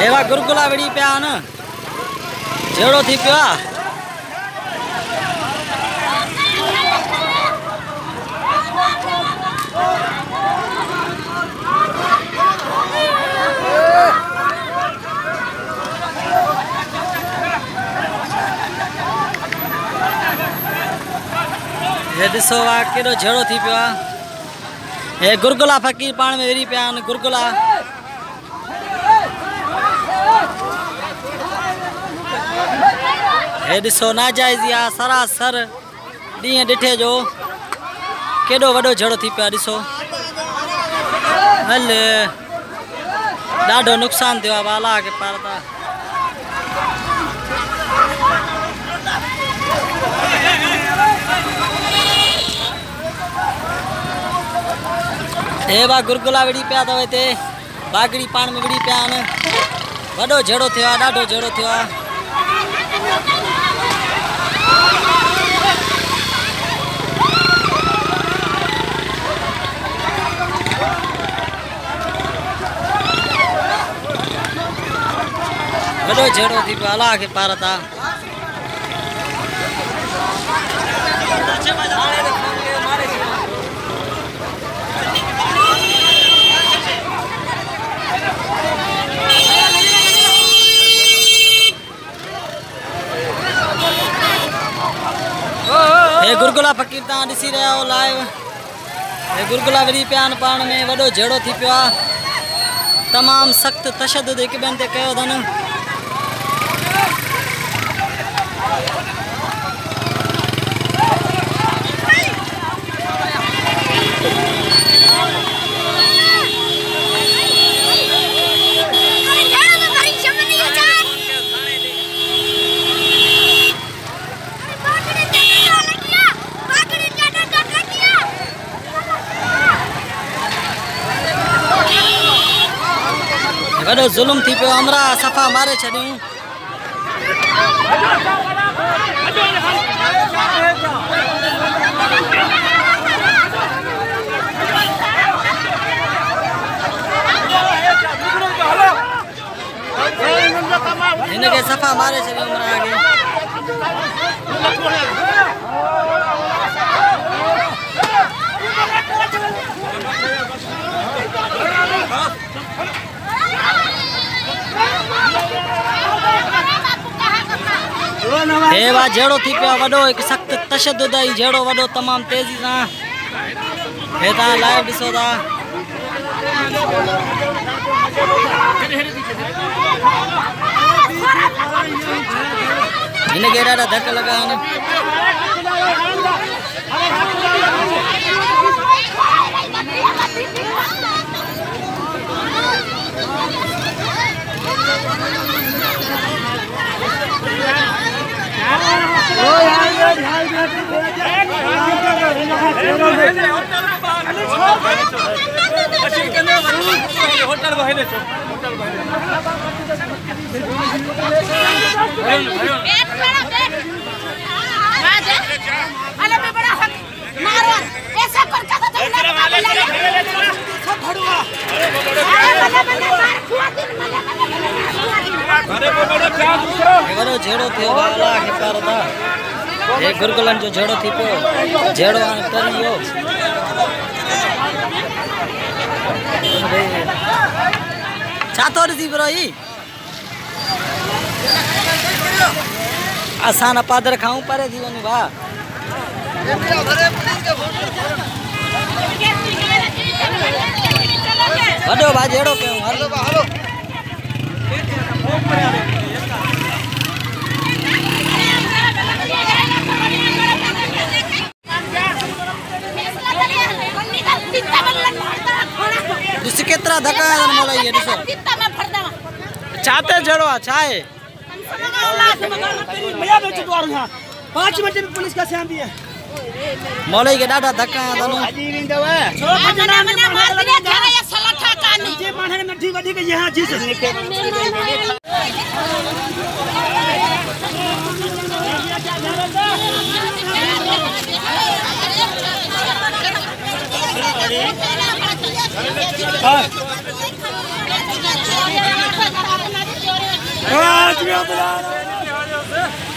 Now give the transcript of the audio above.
एवा गुरुकुला विड़ी पिया न जेड़ो थी पियो ये दिसो वा केड़ो जेड़ो थी पियो ए गुरुकुला फकीर पाण में विड़ी पिया न गुरुकुला हे दिसो नाजायज़ी आ सरासर डी डिठे जो केडो वडो झड़ो थी पिया दिसो हल ॾाढो नुक़सान थियो वाला के पारता ए बा गुरुकुला विड़ी पिया तो इते बागड़ी पाण में विड़ी पिया न वडो झड़ो थियो ॾाढो झड़ो थियो वडो झड़ो थी पियो अलाह के पारता ये गुरुकुला फकीर ता दिसी रहा हो लाइव ये गुरुकुला विड़ी पियान पाण में वडो झेड़ो थी पियो तमाम सख्त तशद्दुद एक ॿियनि ते कयो अथनि वडो जुल्म थी पियो अमरा सफ़ा मारे छॾियूं हिनखे सफ़ा मारे छॾियूं अमरा आगे हे वा जेड़ो थी पियो वडो एक सख्त तशद्दुद आई जेड़ो वडो तमाम तेजी सा हे ता लाइव दिसो ता इन गेड़ा दा धक लगा न झेड़ो थियो वाला के पारदा ये गुरुकुलन जो झेड़ो थी पियो झेड़ो तरियो छा तो ॾिसी पियो ई असां न पादर खाऊं परे थी वञूं भा वॾो भा झेड़ो कयूं हलो हलो दिस केतरा धक्का आन मोला ये दिसो चाहते जड़ो छाए भैया बेच द्वार यहां 5 मिनट में पुलिस का ध्यान दिया मोले के डाडा धक्का आन हाजी रिंदव छो मना मना मार दिया थारा ये सलाठा कानी जे माने नठी वडी के यहां जी से निके हां बच गया